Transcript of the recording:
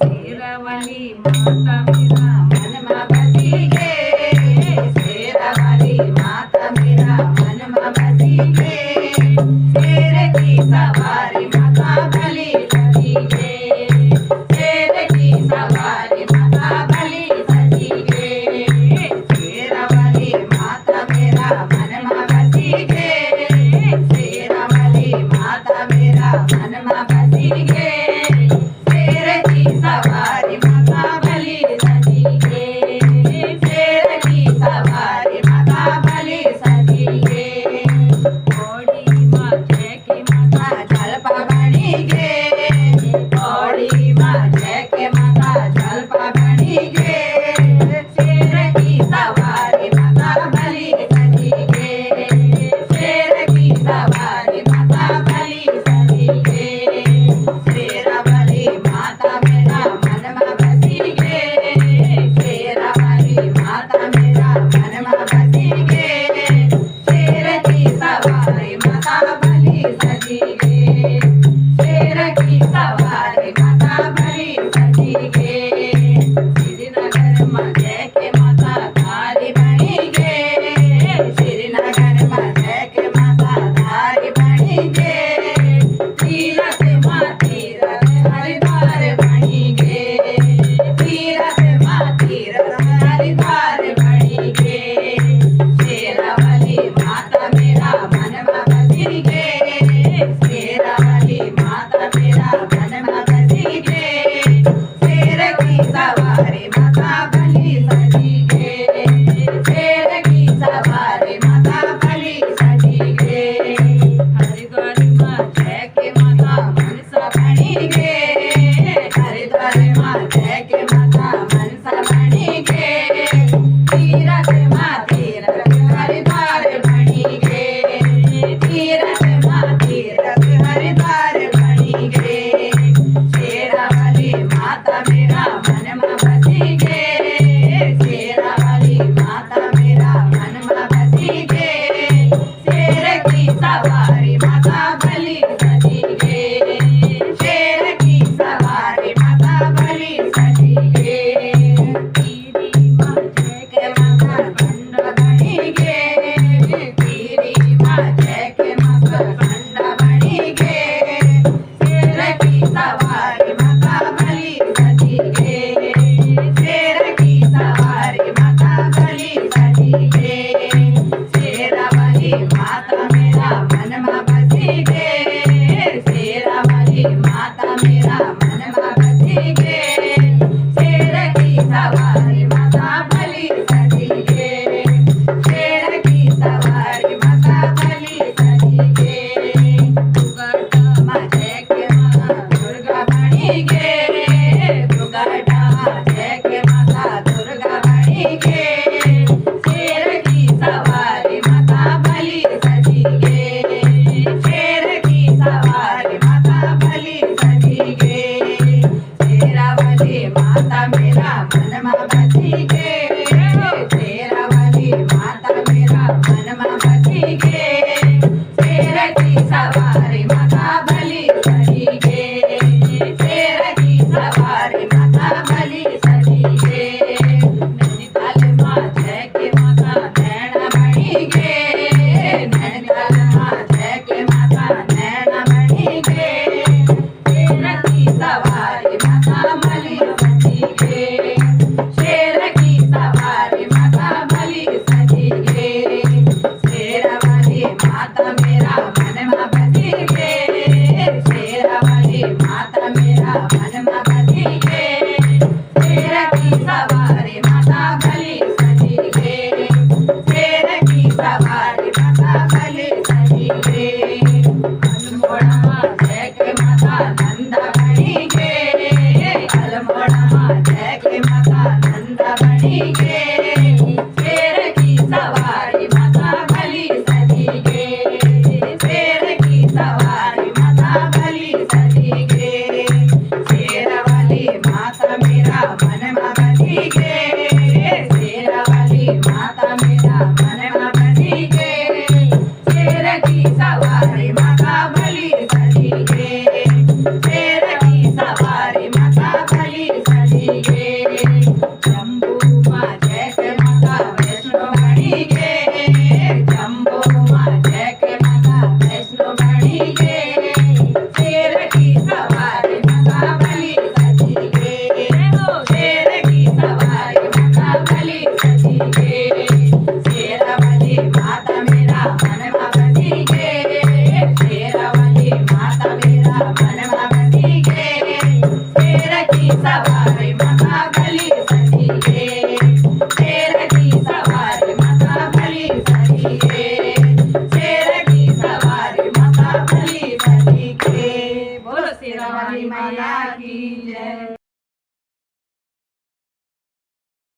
शेरावाली माता मेरा मन में बसी गे, शेरावाली माता मेरा मन में बसी गे, शेर की सवारी माता भली सजी गे, शेर की सवारी माता भली सजी गे, शेरावाली माता मेरा मन में बसी गे, शेरावाली माता मेरा मन में बसी गे, शेर की सवारी माता भली सजी गे, शेर की सवारी माता भली सजी गे, घोड़ी माझे की माता जलपा बनी गे, घोड़ी माझे की माता जलपा बनी गे, शेर की सवारी माता भली सजी गे, शेर की सवारी माता भली सजी गे, शेरावाली माता मेरा मन में बसी गे, शेरावाली माता मेरा मन में बसी गे, शेर की सवारी माता भली सजी गे, शेर की सवारी माता भली सजी गे, श्रीनगर में जय के माता धारी बनी गे, श्रीनगर में जय के माता धारी बनी गे, तीरथ माँ तीरथ हरिद्वार बनी गे, तीरथ माँ तीरथ हरिद्वार बनी गे, शेरावाली माता मेरा मन में बसी गे, शेरावाली माता मेरा मन में बसी गे, शेर की सवारी माता भली सजी गे, शेर की सवारी माता भली सजी गे, हरिद्वार माँ जय के माता मनसा बनी गे, हरिद्वार माँ जय के माता मनसा बनी गे, तीरथ माँ तीरथ हरिद्वार बनी गे, तीरथ माँ तीरथ हरिद्वार बनी गे, शेरावाली माता मेरा मन में बसी गे, शेरावाली माता मेरा मन में बसी गे, शेर की सवारी माता भली सजी गे, शेर की सवारी माता भली सजी गे, तीरी माँ जय के माता खंड बनी गे, तीरी माँ जय के माता खंड बनी गे, शेर की सवारी माता भली सजी गे, शेर की सवारी माता भली सजी गे, शेरावाली माता मेरा मन में बसी गे, शेरावाली माता मेरा मन में बसी गे, शेर की सवारी माता भली सजी गे, शेर की सवारी माता भली सजी गे, दुर्गा माँ जय के माता दुर्गा बनी गे, दुर्गा जय के माता दुर्गा बनी गे, शेर की सवारी माता भली सजी गे, शेर की सवारी माता भली सजी गे, शेरावाली माता मेरा मन में बसी गे, शेरावाली माता मेरा मन में बसी गे, शेर की सवारी माता भली सजी गे, शेर की सवारी माता भली सजी गे, नैनीताल माँ जय के माता नैना बनी गे, नैनीताल माँ जय के माता नैना बनी गे, शेर की सवारी माता भली सजी गे, शेर की सवारी माता भली सजी गे, शेरावाली माता मेरा मन में बसी गे, शेरावाली माता मेरा मन में बसी गे, शेर की सवारी माता भली सजी गे, शेर की सवारी माता भली सजी गे, अनमोड़ा जय